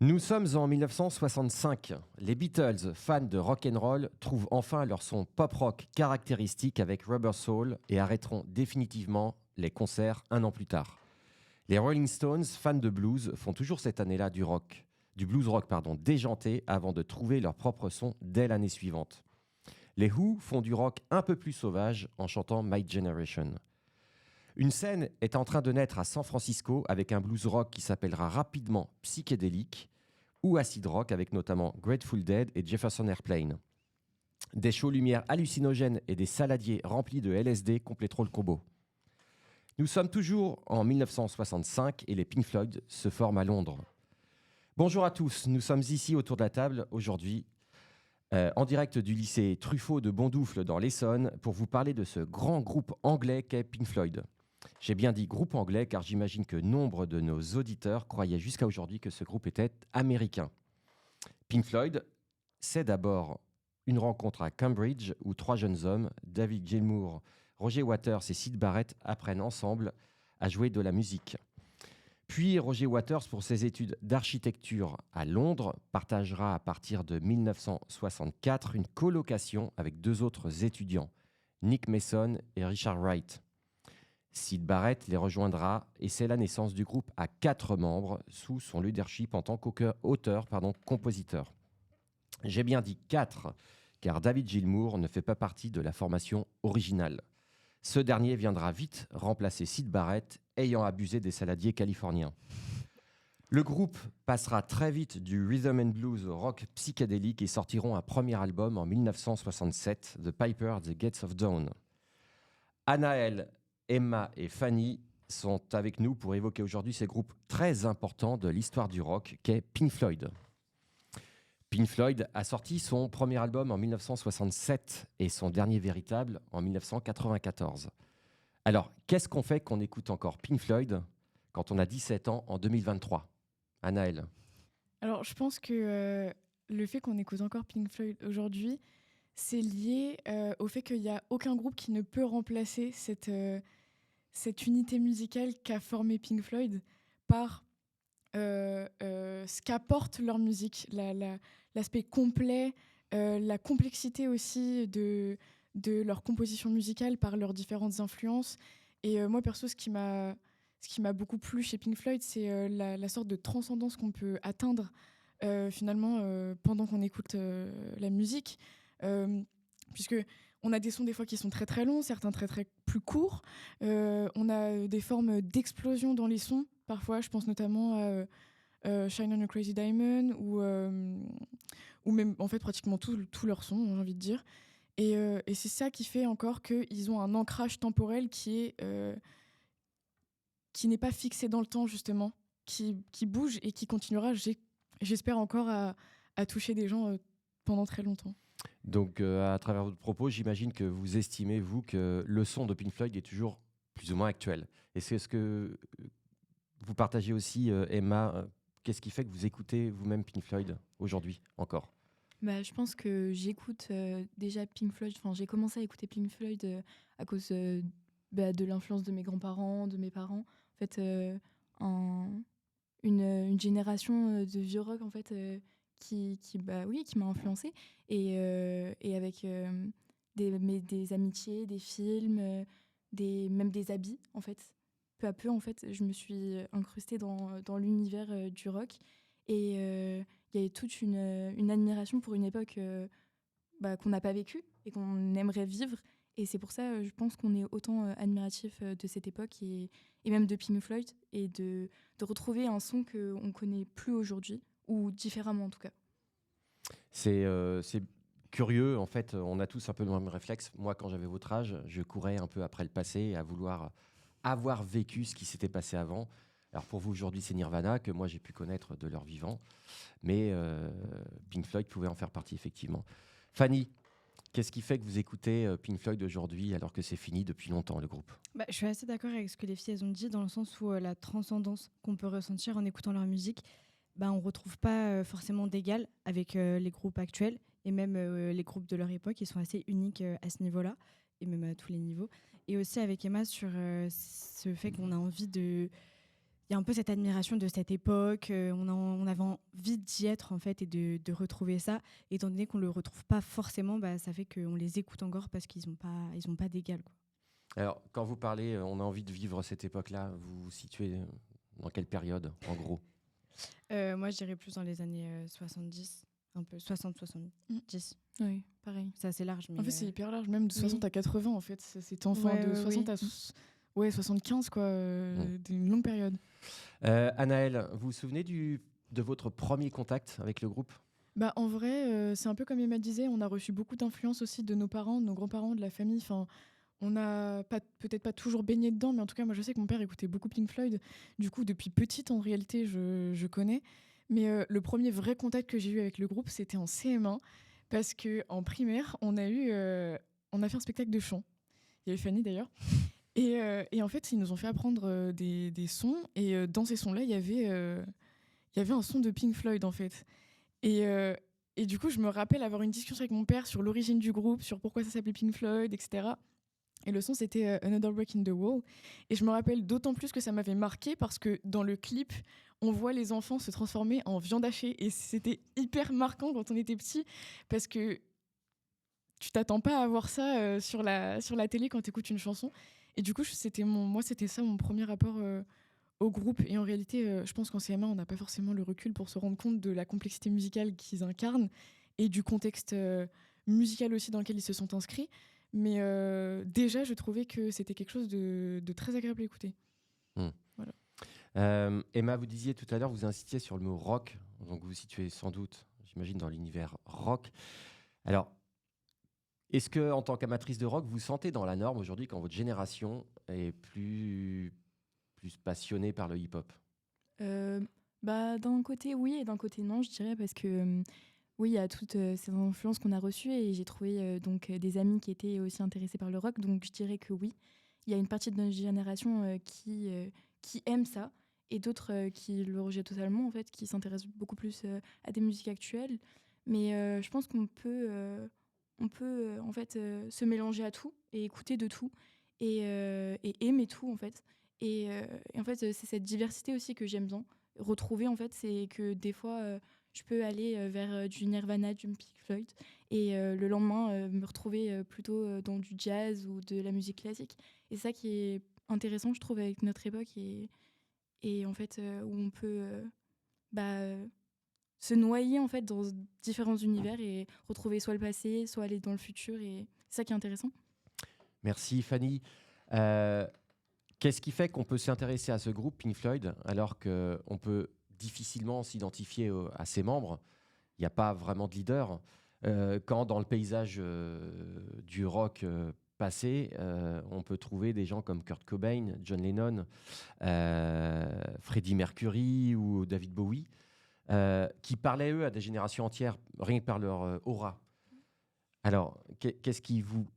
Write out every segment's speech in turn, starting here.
Nous sommes en 1965. Les Beatles, fans de rock and roll, trouvent enfin leur son pop-rock caractéristique avec Rubber Soul et arrêteront définitivement les concerts un an plus tard. Les Rolling Stones, fans de blues, font toujours cette année-là du blues rock déjanté avant de trouver leur propre son dès l'année suivante. Les Who font du rock un peu plus sauvage en chantant My Generation. Une scène est en train de naître à San Francisco avec un blues rock qui s'appellera rapidement psychédélique ou acid rock avec notamment Grateful Dead et Jefferson Airplane. Des shows lumière hallucinogènes et des saladiers remplis de LSD compléteront le combo. Nous sommes toujours en 1965 et les Pink Floyd se forment à Londres. Bonjour à tous, nous sommes ici autour de la table aujourd'hui en direct du lycée Truffaut de Bondoufle dans l'Essonne pour vous parler de ce grand groupe anglais qu'est Pink Floyd. J'ai bien dit groupe anglais car j'imagine que nombre de nos auditeurs croyaient jusqu'à aujourd'hui que ce groupe était américain. Pink Floyd, c'est d'abord une rencontre à Cambridge où trois jeunes hommes, David Gilmour, Roger Waters et Syd Barrett, apprennent ensemble à jouer de la musique. Puis Roger Waters, pour ses études d'architecture à Londres, partagera à partir de 1964 une colocation avec deux autres étudiants, Nick Mason et Richard Wright. Syd Barrett les rejoindra et c'est la naissance du groupe à 4 membres sous son leadership en tant qu'auteur-compositeur. J'ai bien dit 4, car David Gilmour ne fait pas partie de la formation originale. Ce dernier viendra vite remplacer Syd Barrett, ayant abusé des saladiers californiens. Le groupe passera très vite du rhythm and blues au rock psychédélique et sortiront un premier album en 1967, The Piper at the Gates of Dawn. Anaël, Emma et Fanny sont avec nous pour évoquer aujourd'hui ces groupes très importants de l'histoire du rock qu'est Pink Floyd. Pink Floyd a sorti son premier album en 1967 et son dernier véritable en 1994. Alors, qu'est-ce qu'on fait qu'on écoute encore Pink Floyd quand on a 17 ans en 2023 ? Anaël. Alors, je pense que le fait qu'on écoute encore Pink Floyd aujourd'hui, c'est lié au fait qu'il n'y a aucun groupe qui ne peut remplacer cette unité musicale qu'a formée Pink Floyd par ce qu'apporte leur musique, l'aspect complet, la complexité aussi de leur composition musicale par leurs différentes influences. Et moi, perso, ce qui m'a beaucoup plu chez Pink Floyd, c'est la sorte de transcendance qu'on peut atteindre finalement pendant qu'on écoute la musique. Puisque on a des sons des fois qui sont très très longs, certains très très plus courts. On a des formes d'explosion dans les sons. Parfois, je pense notamment à Shine on a Crazy Diamond ou même en fait pratiquement tous leurs sons, j'ai envie de dire. Et c'est ça qui fait encore qu'ils ont un ancrage temporel qui n'est pas fixé dans le temps justement, qui bouge et qui continuera, j'espère encore à toucher des gens pendant très longtemps. Donc, à travers votre propos, j'imagine que vous estimez, vous, que le son de Pink Floyd est toujours plus ou moins actuel. Et c'est ce que vous partagez aussi, Emma. Qu'est-ce qui fait que vous écoutez vous-même Pink Floyd aujourd'hui encore ? Je pense que j'écoute déjà Pink Floyd. Enfin, j'ai commencé à écouter Pink Floyd à cause de l'influence de mes grands-parents, de mes parents. En fait, une génération de vieux rock en fait qui m'a influencée et avec des amitiés, des films, même des habits en fait. Peu à peu en fait, je me suis incrustée dans l'univers du rock et il y a toute une admiration pour une époque qu'on n'a pas vécue et qu'on aimerait vivre. Et c'est pour ça, je pense qu'on est autant admiratif de cette époque et même de Pink Floyd et de retrouver un son qu'on ne connaît plus aujourd'hui, ou différemment en tout cas. C'est curieux, en fait, on a tous un peu le même réflexe. Moi, quand j'avais votre âge, je courais un peu après le passé, à vouloir avoir vécu ce qui s'était passé avant. Alors pour vous, aujourd'hui, c'est Nirvana, que moi j'ai pu connaître de leur vivant, mais Pink Floyd pouvait en faire partie, effectivement. Fanny, qu'est-ce qui fait que vous écoutez Pink Floyd aujourd'hui alors que c'est fini depuis longtemps, le groupe ? Je suis assez d'accord avec ce que les filles elles ont dit, dans le sens où la transcendance qu'on peut ressentir en écoutant leur musique, on ne retrouve pas forcément d'égal avec les groupes actuels, et même les groupes de leur époque, ils sont assez uniques à ce niveau-là, et même à tous les niveaux. Et aussi avec Emma sur ce fait qu'on a envie de... y a un peu cette admiration de cette époque. On avait envie d'y être en fait et de retrouver ça. Étant donné qu'on le retrouve pas forcément, ça fait qu'on les écoute encore parce qu'ils ont pas d'égal, quoi. Alors, quand vous parlez, on a envie de vivre cette époque-là, vous vous situez dans quelle période, en gros? Moi, je dirais plus dans les années 70, un peu 60-70. Oui, pareil. C'est assez large. Mais En fait, c'est hyper large, même de 60 Oui. à 80, en fait. C'est enfin Ouais, de ouais, 60 à 75, quoi. D'une longue période. Anaëlle, vous vous souvenez de votre premier contact avec le groupe? Bah, en vrai, c'est un peu comme Emma disait, on a reçu beaucoup d'influence aussi de nos parents, de nos grands-parents, de la famille. Enfin, on n'a peut-être pas toujours baigné dedans, mais en tout cas, moi, je sais que mon père écoutait beaucoup Pink Floyd. Du coup, depuis petite, en réalité, je connais. Mais le premier vrai contact que j'ai eu avec le groupe, c'était en CM1, parce que en primaire, on a fait un spectacle de chant. Il y avait Fanny d'ailleurs. Et en fait, ils nous ont fait apprendre des sons. Et dans ces sons-là, il y avait un son de Pink Floyd, en fait. Et, euh, et du coup, je me rappelle avoir une discussion avec mon père sur l'origine du groupe, sur pourquoi ça s'appelait Pink Floyd, etc. Et le son, c'était Another Brick in the Wall. Et je me rappelle d'autant plus que ça m'avait marqué parce que dans le clip, on voit les enfants se transformer en viande hachée. Et c'était hyper marquant quand on était petit parce que tu t'attends pas à voir ça sur la télé quand tu écoutes une chanson. Et du coup, c'était ça mon premier rapport au groupe. Et en réalité, je pense qu'en CM1, on n'a pas forcément le recul pour se rendre compte de la complexité musicale qu'ils incarnent et du contexte musical aussi dans lequel ils se sont inscrits. Mais déjà, je trouvais que c'était quelque chose de très agréable à écouter. Voilà. Emma, vous disiez tout à l'heure, vous insistiez sur le mot rock, donc vous vous situez sans doute, j'imagine, dans l'univers rock. Alors, est-ce que, en tant qu'amatrice de rock, vous sentez dans la norme aujourd'hui quand votre génération est plus passionnée par le hip-hop? D'un côté, oui, et d'un côté, non, je dirais, parce que oui, il y a toutes ces influences qu'on a reçues et j'ai trouvé des amis qui étaient aussi intéressés par le rock, donc je dirais que oui. Il y a une partie de notre génération qui aime ça et d'autres qui le rejettent totalement, en fait, qui s'intéressent beaucoup plus à des musiques actuelles. Mais je pense qu'on peut en fait se mélanger à tout et écouter de tout et aimer tout, en fait. Et en fait, c'est cette diversité aussi que j'aime bien retrouver, en fait. C'est que des fois, je peux aller vers du Nirvana, du Pink Floyd, et le lendemain, me retrouver plutôt dans du jazz ou de la musique classique. Et ça qui est intéressant, je trouve, avec notre époque, et en fait, où on peut se noyer, en fait, dans différents univers et retrouver soit le passé, soit aller dans le futur. Et c'est ça qui est intéressant. Merci Fanny. Qu'est-ce qui fait qu'on peut s'intéresser à ce groupe Pink Floyd alors qu'on peut difficilement s'identifier à ses membres? Il n'y a pas vraiment de leader. Quand dans le paysage du rock passé, on peut trouver des gens comme Kurt Cobain, John Lennon, Freddie Mercury ou David Bowie, qui parlaient, eux, à des générations entières, rien que par leur aura. Alors, qu'est-ce qui vous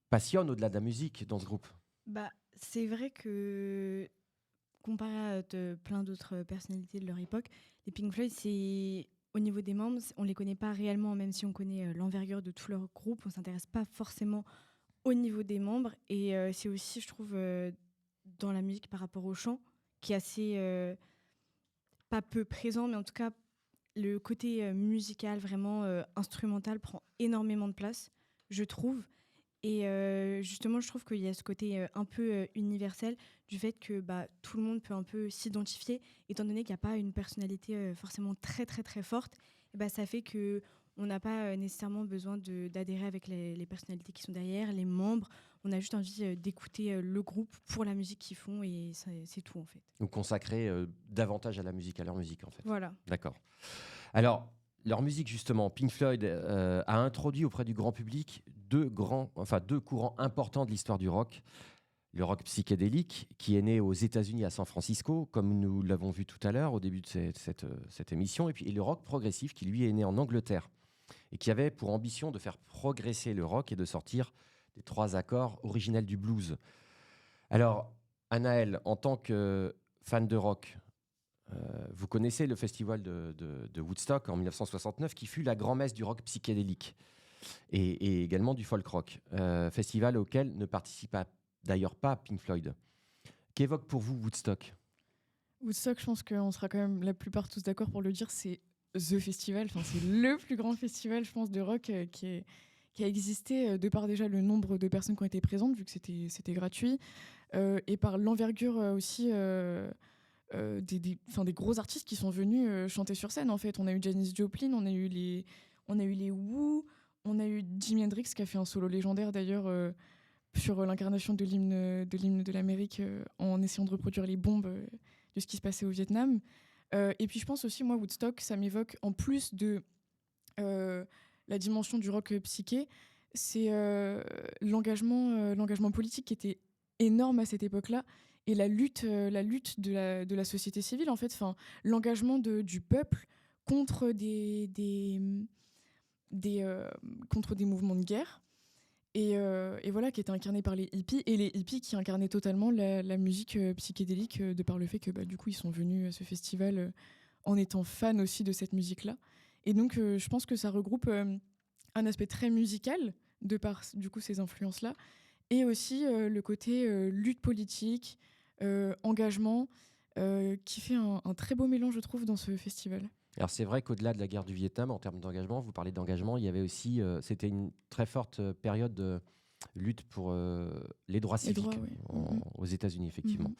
passionne au-delà de la musique dans ce groupe? C'est vrai que comparé à plein d'autres personnalités de leur époque, les Pink Floyd, au niveau des membres, on les connaît pas réellement, même si on connaît l'envergure de tout leur groupe, on s'intéresse pas forcément au niveau des membres. Et c'est aussi, je trouve, dans la musique par rapport au chant, qui est assez pas peu présent, mais en tout cas, le côté musical, vraiment instrumental, prend énormément de place, je trouve. Et justement, je trouve qu'il y a ce côté un peu universel du fait que tout le monde peut un peu s'identifier, étant donné qu'il n'y a pas une personnalité forcément très très très forte. Et ça fait qu'on n'a pas nécessairement besoin d'adhérer avec les personnalités qui sont derrière, les membres. On a juste envie d'écouter le groupe pour la musique qu'ils font et c'est tout en fait. Donc consacrer davantage à la musique, à leur musique en fait. Voilà. D'accord. Alors, leur musique, justement, Pink Floyd a introduit auprès du grand public deux courants importants de l'histoire du rock. Le rock psychédélique, qui est né aux États-Unis à San Francisco, comme nous l'avons vu tout à l'heure au début de cette émission, et le rock progressif, qui lui est né en Angleterre, et qui avait pour ambition de faire progresser le rock et de sortir des 3 accords originels du blues. Alors, Anaëlle, en tant que fan de rock, vous connaissez le festival de Woodstock en 1969, qui fut la grand-messe du rock psychédélique et également du folk rock, festival auquel ne participa d'ailleurs pas Pink Floyd. Qu'évoque pour vous Woodstock? Woodstock, je pense qu'on sera quand même la plupart tous d'accord pour le dire, c'est The Festival, enfin, c'est le plus grand festival, je pense, de rock qui a existé de par déjà le nombre de personnes qui ont été présentes, vu que c'était gratuit, et par l'envergure aussi des gros artistes qui sont venus chanter sur scène. En fait, on a eu Janis Joplin, on a eu les Who, on a eu Jimi Hendrix qui a fait un solo légendaire d'ailleurs sur l'incarnation de l'hymne de l'Amérique en essayant de reproduire les bombes de ce qui se passait au Vietnam. Et puis je pense aussi, moi, Woodstock, ça m'évoque, en plus de la dimension du rock psyché, c'est l'engagement politique qui était énorme à cette époque-là, et la lutte de la société civile, en fait, enfin, l'engagement du peuple contre contre des mouvements de guerre. Et voilà, qui était incarné par les hippies, et les hippies qui incarnaient totalement la musique psychédélique, de par le fait que du coup ils sont venus à ce festival en étant fans aussi de cette musique-là. Et donc je pense que ça regroupe un aspect très musical de par du coup ces influences-là, et aussi le côté lutte politique, engagement, qui fait un très beau mélange, je trouve, dans ce festival. Alors c'est vrai qu'au-delà de la guerre du Vietnam, en termes d'engagement, vous parlez d'engagement, il y avait aussi, c'était une très forte période de lutte pour les droits civiques aux États-Unis, effectivement,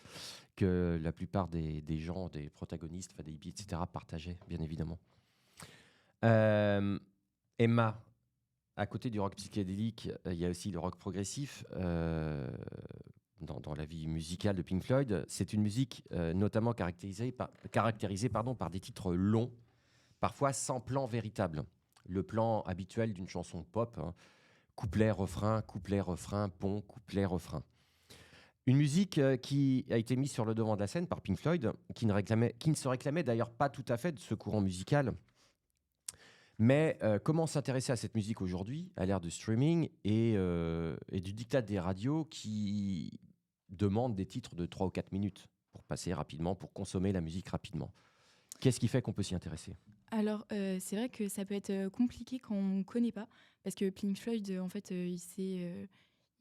que la plupart des gens, des protagonistes, des hippies, etc., partageaient, bien évidemment. Emma, à côté du rock psychédélique, il y a aussi le rock progressif. Dans la vie musicale de Pink Floyd, c'est une musique notamment caractérisée par des titres longs, parfois sans plan véritable. Le plan habituel d'une chanson pop, hein, couplet, refrain, pont, couplet, refrain. Une musique qui a été mise sur le devant de la scène par Pink Floyd, qui ne se réclamait d'ailleurs pas tout à fait de ce courant musical. Mais comment s'intéresser à cette musique aujourd'hui, à l'ère du streaming et du diktat des radios qui demandent des titres de 3 ou 4 minutes pour passer rapidement, pour consommer la musique rapidement. Qu'est-ce qui fait qu'on peut s'y intéresser ? Alors, c'est vrai que ça peut être compliqué quand on ne connaît pas, parce que Pink Floyd, en fait,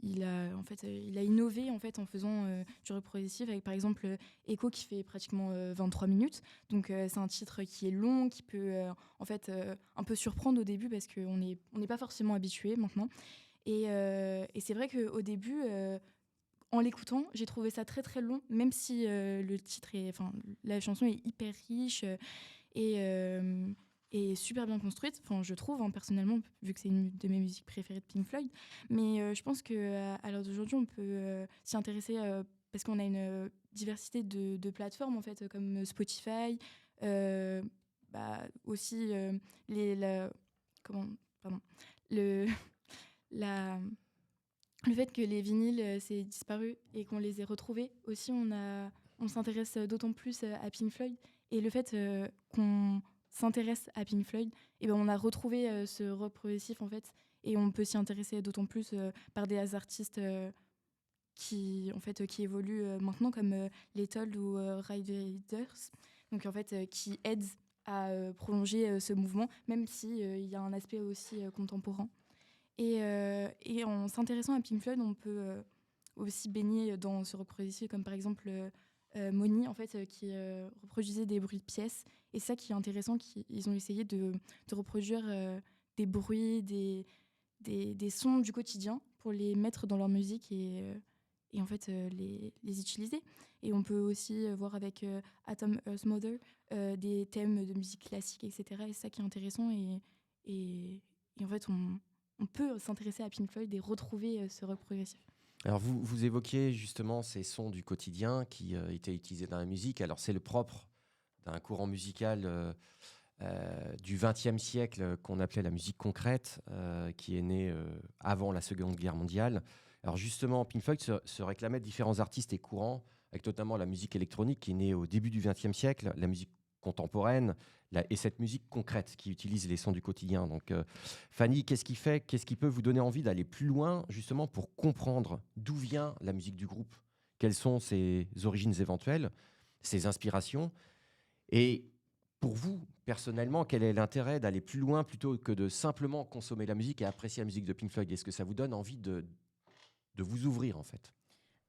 il a innové en fait en faisant du rock progressif avec par exemple Echo qui fait pratiquement 23 minutes. Donc c'est un titre qui est long, qui peut en fait un peu surprendre au début parce qu'on n'est pas forcément habitué maintenant. Et c'est vrai qu'au début, en l'écoutant, j'ai trouvé ça très très long, même si la chanson est hyper riche et super bien construite, je trouve, hein, personnellement, vu que c'est une de mes musiques préférées de Pink Floyd. Mais je pense qu'à l'heure d'aujourd'hui, on peut s'y intéresser parce qu'on a une diversité de plateformes, en fait, comme Spotify, aussi le fait que les vinyles s'est disparu et qu'on les ait retrouvés. Aussi, on s'intéresse d'autant plus à Pink Floyd. Et le fait qu'on s'intéresse à Pink Floyd, on a retrouvé ce rock progressif en fait, et on peut s'y intéresser d'autant plus par des artistes qui évoluent maintenant comme Lethal ou Riders, donc en fait qui aident à prolonger ce mouvement, même si il y a un aspect aussi contemporain. Et en s'intéressant à Pink Floyd, on peut aussi baigner dans ce rock progressif, comme par exemple Moni, en fait, qui reproduisait des bruits de pièces. Et ça qui est intéressant, ils ont essayé de reproduire des bruits, des sons du quotidien pour les mettre dans leur musique et en fait les utiliser. Et on peut aussi voir avec Atom Earth Mother des thèmes de musique classique, etc. Et c'est ça qui est intéressant. Et en fait, on peut s'intéresser à Pink Floyd et retrouver ce rock progressif. Alors vous évoquiez justement ces sons du quotidien qui étaient utilisés dans la musique. Alors c'est le propre d'un courant musical du XXe siècle qu'on appelait la musique concrète, qui est né avant la Seconde Guerre mondiale. Alors justement, Pink Floyd se réclamait de différents artistes et courants, avec notamment la musique électronique qui est née au début du XXe siècle, la musique contemporaine et cette musique concrète qui utilise les sons du quotidien. Donc Fanny, qu'est-ce qui peut vous donner envie d'aller plus loin justement pour comprendre d'où vient la musique du groupe, quelles sont ses origines éventuelles, ses inspirations, et pour vous personnellement, quel est l'intérêt d'aller plus loin plutôt que de simplement consommer la musique et apprécier la musique de Pink Floyd ? Est-ce que ça vous donne envie de vous ouvrir en fait ?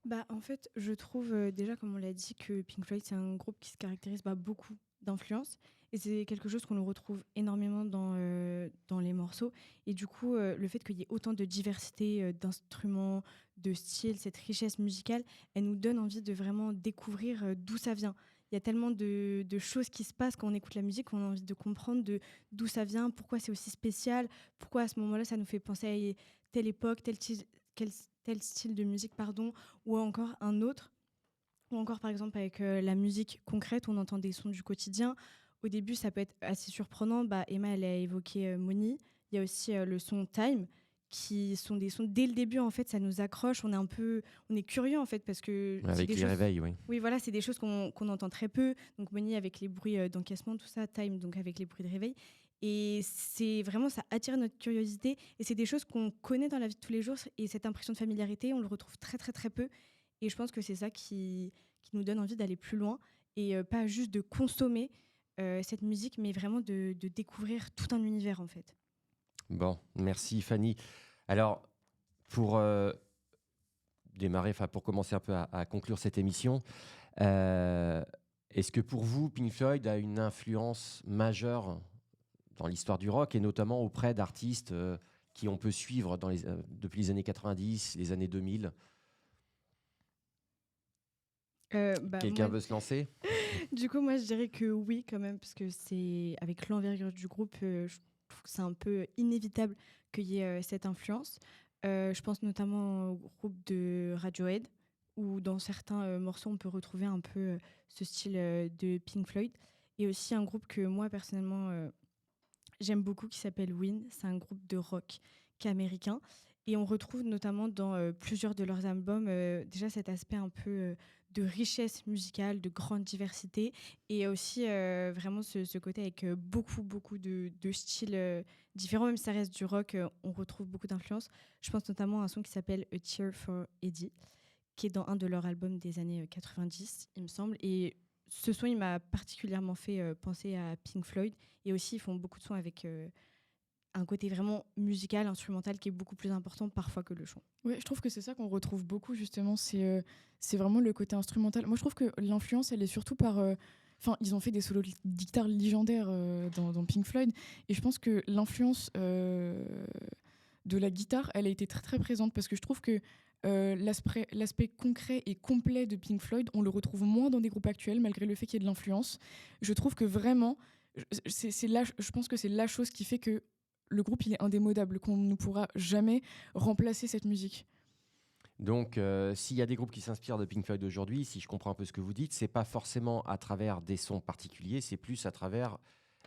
Bah, en fait, je trouve déjà, comme on l'a dit, que Pink Floyd, c'est un groupe qui se caractérise beaucoup d'influence. Et c'est quelque chose qu'on le retrouve énormément dans les morceaux. Et du coup, le fait qu'il y ait autant de diversité d'instruments, de styles, cette richesse musicale, elle nous donne envie de vraiment découvrir d'où ça vient. Il y a tellement de choses qui se passent quand on écoute la musique, qu'on a envie de comprendre d'où ça vient, pourquoi c'est aussi spécial, pourquoi à ce moment-là, ça nous fait penser à telle époque, quel- tel style de musique, pardon, ou encore un autre, ou encore par exemple avec la musique concrète, on entend des sons du quotidien. Au début, ça peut être assez surprenant. Bah, Emma, elle a évoqué Money. Il y a aussi le son Time, qui sont des sons, dès le début, en fait, ça nous accroche. On est curieux, en fait, parce que c'est Avec des les choses... réveils, oui. Oui, voilà, c'est des choses qu'on entend très peu. Donc Money avec les bruits d'encaissement, tout ça. Time, donc avec les bruits de réveil. Et c'est vraiment, ça attire notre curiosité. Et c'est des choses qu'on connaît dans la vie de tous les jours. Et cette impression de familiarité, on le retrouve très, très, très peu. Et je pense que c'est ça qui nous donne envie d'aller plus loin. Et pas juste de consommer cette musique, mais vraiment de découvrir tout un univers, en fait. Bon, merci Fanny. Alors, pour démarrer, enfin pour commencer un peu à conclure cette émission, euh, est-ce que pour vous, Pink Floyd a une influence majeure dans l'histoire du rock et notamment auprès d'artistes qui on peut suivre depuis les années 90, les années 2000? Quelqu'un Moi, veut se lancer? du coup, moi, je dirais que oui, quand même, parce que c'est avec l'envergure du groupe, je trouve que c'est un peu inévitable qu'il y ait cette influence. Je pense notamment au groupe de Radiohead, où dans certains morceaux, on peut retrouver un peu ce style de Pink Floyd. Et aussi un groupe que moi, personnellement, j'aime beaucoup, qui s'appelle Win. C'est un groupe de rock qui est américain. Et on retrouve notamment dans plusieurs de leurs albums déjà cet aspect un peu de richesse musicale, de grande diversité. Et aussi vraiment ce côté avec beaucoup de styles différents. Même si ça reste du rock, on retrouve beaucoup d'influences. Je pense notamment à un son qui s'appelle A Cheer for Eddie, qui est dans un de leurs albums des années 90, il me semble. Et ce son, il m'a particulièrement fait penser à Pink Floyd. Et aussi, ils font beaucoup de sons avec un côté vraiment musical, instrumental, qui est beaucoup plus important parfois que le chant. Oui, je trouve que c'est ça qu'on retrouve beaucoup, justement. C'est vraiment le côté instrumental. Moi, je trouve que l'influence, elle est surtout par. Enfin, ils ont fait des solos de guitare légendaires dans Pink Floyd. Et je pense que l'influence de la guitare, elle a été très, très présente. Parce que je trouve que l'aspect concret et complet de Pink Floyd, on le retrouve moins dans des groupes actuels, malgré le fait qu'il y ait de l'influence. Je trouve que vraiment. Je pense que c'est la chose qui fait que le groupe il est indémodable, qu'on ne pourra jamais remplacer cette musique. Donc, s'il y a des groupes qui s'inspirent de Pink Floyd aujourd'hui, si je comprends un peu ce que vous dites, c'est pas forcément à travers des sons particuliers, c'est plus à travers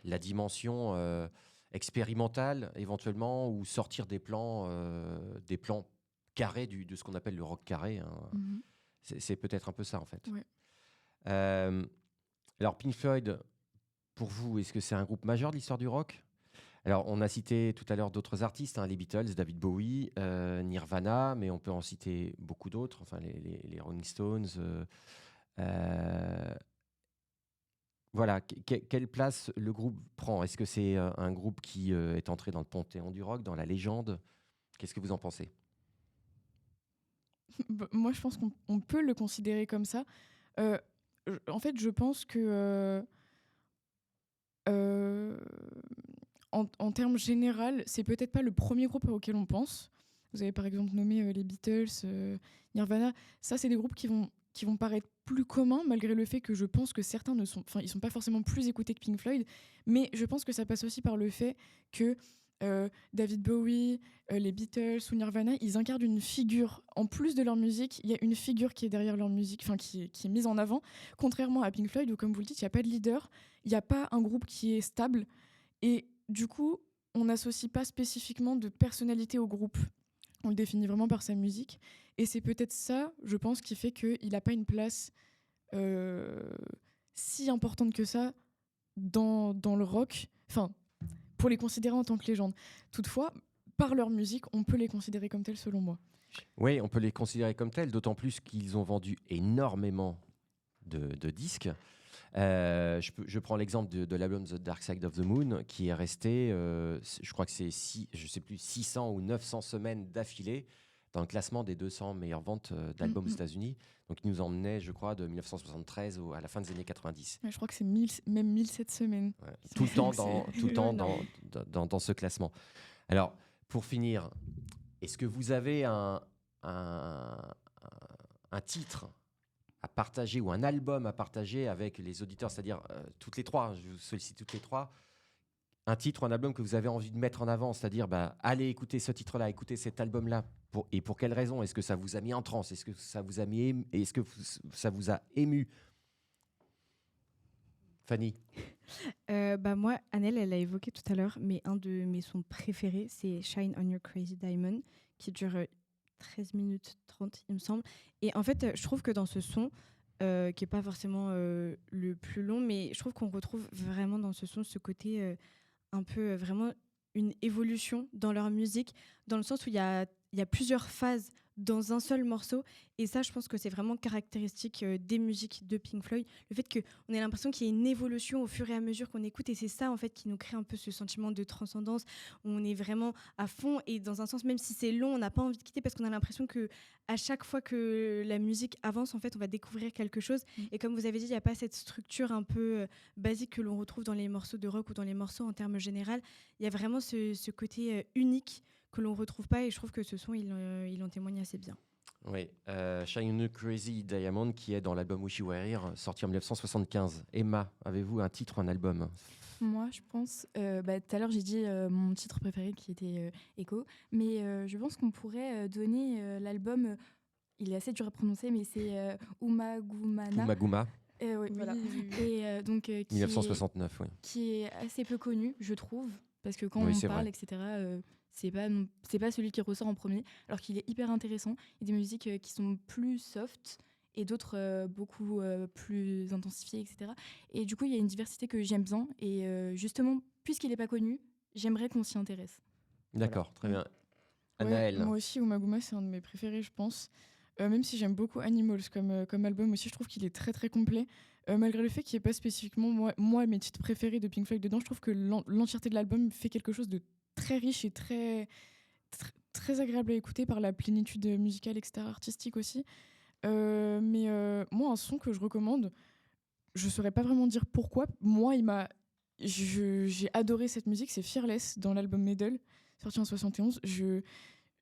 la dimension expérimentale, éventuellement, ou sortir des plans carrés de ce qu'on appelle le rock carré, hein. Mhm. C'est peut-être un peu ça, en fait. Ouais. Alors, Pink Floyd, pour vous, est-ce que c'est un groupe majeur de l'histoire du rock? Alors, on a cité tout à l'heure d'autres artistes, hein, les Beatles, David Bowie, Nirvana, mais on peut en citer beaucoup d'autres, enfin les Rolling Stones. Voilà, quelle place le groupe prend? Est-ce que c'est un groupe qui est entré dans le panthéon du rock, dans la légende? Qu'est-ce que vous en pensez? Moi, je pense qu'on peut le considérer comme ça. Euh, En fait, je pense que euh, en termes général, c'est peut-être pas le premier groupe auquel on pense. Vous avez par exemple nommé les Beatles, Nirvana. Ça, c'est des groupes qui vont paraître plus communs, malgré le fait que je pense que certains ils sont pas forcément plus écoutés que Pink Floyd. Mais je pense que ça passe aussi par le fait que David Bowie, les Beatles ou Nirvana, ils incarnent une figure. En plus de leur musique, il y a une figure qui est derrière leur musique, enfin qui est mise en avant. Contrairement à Pink Floyd, où comme vous le dites, il n'y a pas de leader, il n'y a pas un groupe qui est stable. Et du coup, on n'associe pas spécifiquement de personnalité au groupe. On le définit vraiment par sa musique. Et c'est peut-être ça, je pense, qui fait qu'il n'a pas une place euh, si importante que ça dans le rock. Enfin, pour les considérer en tant que légende. Toutefois, par leur musique, on peut les considérer comme tels, selon moi. Oui, on peut les considérer comme tels, d'autant plus qu'ils ont vendu énormément de disques. Je prends l'exemple de l'album The Dark Side of the Moon, qui est resté, je crois que c'est je sais plus, 600 ou 900 semaines d'affilée, dans le classement des 200 meilleures ventes d'albums aux Mhm. États-Unis. Donc, il nous emmenait, je crois, de 1973 à la fin des années 90. Ouais, je crois que c'est même 1007 semaines. Ouais. Tout le temps, C'est tout le temps énorme. dans ce classement. Alors, pour finir, est-ce que vous avez un titre à partager ou un album à partager avec les auditeurs, c'est-à-dire toutes les trois, je vous sollicite toutes les trois, un titre ou un album que vous avez envie de mettre en avant, c'est-à-dire allez écouter ce titre-là, écoutez cet album-là, et pour quelle raison? Est-ce que ça vous a mis en transe? Est-ce que ça vous a ça vous a ému? Fanny? Moi, Annelle, elle l'a évoqué tout à l'heure, mais un de mes sons préférés, c'est Shine on Your Crazy Diamond, qui dure 13 minutes 30, il me semble. Et en fait, je trouve que dans ce son, qui n'est pas forcément le plus long, mais je trouve qu'on retrouve vraiment dans ce son ce côté un peu vraiment une évolution dans leur musique, dans le sens où il y a plusieurs phases dans un seul morceau. Et ça, je pense que c'est vraiment caractéristique des musiques de Pink Floyd. Le fait qu'on ait l'impression qu'il y a une évolution au fur et à mesure qu'on écoute. Et c'est ça, en fait, qui nous crée un peu ce sentiment de transcendance, où on est vraiment à fond. Et dans un sens, même si c'est long, on n'a pas envie de quitter parce qu'on a l'impression que à chaque fois que la musique avance, en fait, on va découvrir quelque chose. Et comme vous avez dit, il n'y a pas cette structure un peu basique que l'on retrouve dans les morceaux de rock ou dans les morceaux en termes généraux. Il y a vraiment ce côté unique que l'on ne retrouve pas, et je trouve que ce son, il en témoigne assez bien. Oui, Shine on Your Crazy Diamond, qui est dans l'album Wish You Were Here, sorti en 1975. Emma, avez-vous un titre ou un album? Moi, je pense, tout à l'heure j'ai dit mon titre préféré qui était Echo, mais je pense qu'on pourrait donner l'album, il est assez dur à prononcer, mais c'est Umagumana. Umaguma, Oui, voilà. Et donc, 1969, oui. qui est assez peu connu, je trouve, parce que quand Oui, on c'est parle, vrai. etc., c'est pas celui qui ressort en premier, alors qu'il est hyper intéressant. Il y a des musiques qui sont plus soft et d'autres beaucoup plus intensifiées, etc. Et du coup, il y a une diversité que j'aime bien. Et justement, puisqu'il n'est pas connu, j'aimerais qu'on s'y intéresse. D'accord, très bien. Ouais, Anaël, moi aussi, Umaguma, c'est un de mes préférés, je pense. Même si j'aime beaucoup Animals comme album aussi, je trouve qu'il est très très complet. Malgré le fait qu'il n'y ait pas spécifiquement moi mes titres préférés de Pink Floyd dedans, je trouve que l'entièreté de l'album fait quelque chose de très riche et très agréable à écouter par la plénitude musicale, etc., artistique aussi. Moi, un son que je recommande, je saurais pas vraiment dire pourquoi. Moi, j'ai adoré cette musique, c'est Fearless dans l'album Medal, sorti en 71.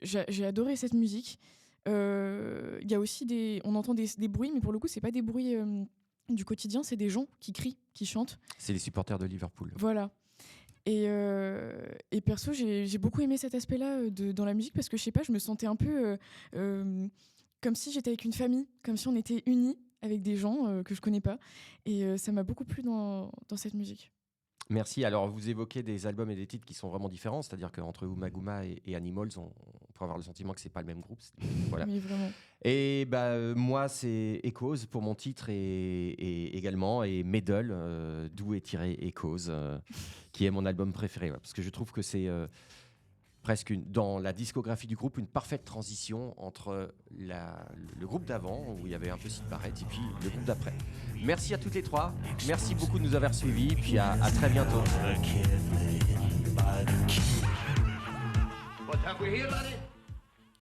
J'ai adoré cette musique. Il y a aussi on entend des bruits, mais pour le coup, c'est pas des bruits du quotidien, c'est des gens qui crient, qui chantent. c'est les supporters de Liverpool. Voilà. Et perso, j'ai beaucoup aimé cet aspect-là dans la musique parce que je sais pas, je me sentais un peu comme si j'étais avec une famille, comme si on était unis avec des gens que je connais pas. Et ça m'a beaucoup plu dans cette musique. Merci. Alors, vous évoquez des albums et des titres qui sont vraiment différents, c'est-à-dire qu'entre Umaguma et Animals, on peut avoir le sentiment que c'est pas le même groupe. Voilà. Oui, vraiment. Et moi, c'est Echoes pour mon titre et également, et Medal, d'où est tiré Echoes, qui est mon album préféré. Ouais, parce que je trouve que c'est presque dans la discographie du groupe une parfaite transition entre le groupe d'avant, où il y avait un peu Syd Barrett, et puis le groupe d'après. Merci à toutes les trois. Merci beaucoup de nous avoir suivis. Puis à très bientôt. What have we here, laddie?